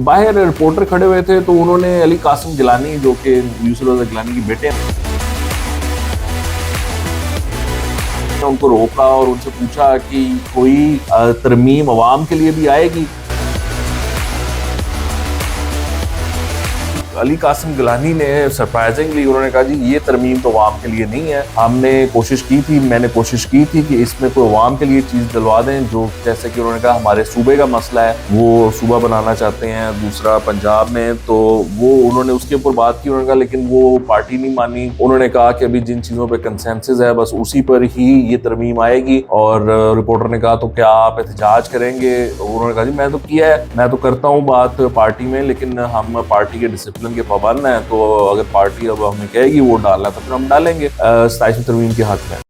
बाहर रिपोर्टर खड़े हुए थे, तो उन्होंने अली कासिम गिलानी जो कि यूसुफ रज़ा गिलानी के बेटे हैं, उनको रोका और उनसे पूछा कि कोई तरमीम अवाम के लिए भी आएगी। अली कासिम गिलानी ने सरप्राइजिंगली उन्होंने कहा जी ये तरमीम तो अवाम के लिए नहीं है, हमने कोशिश की थी, मैंने कोशिश की थी कि इसमें कोई अवाम के लिए चीज़ दिलवा दें, जो जैसे कि उन्होंने कहा हमारे सूबे का मसला है, वो सूबा बनाना चाहते हैं दूसरा पंजाब में, तो वो उन्होंने उसके ऊपर बात की। उन्होंने कहा लेकिन वो पार्टी नहीं मानी। उन्होंने कहा कि अभी जिन चीज़ों पर कंसेंसस है बस उसी पर ही ये तरमीम आएगी। और रिपोर्टर ने कहा तो क्या आप एहतजाज करेंगे? उन्होंने कहा जी मैं तो किया है, मैं तो करता हूँ बात पार्टी में, लेकिन हम पार्टी के डिसिप्लिन के पाबंद हैं, तो अगर पार्टी अब हमें कहेगी वो डालना तो फिर हम डालेंगे। 27वीं तरमीम के हक में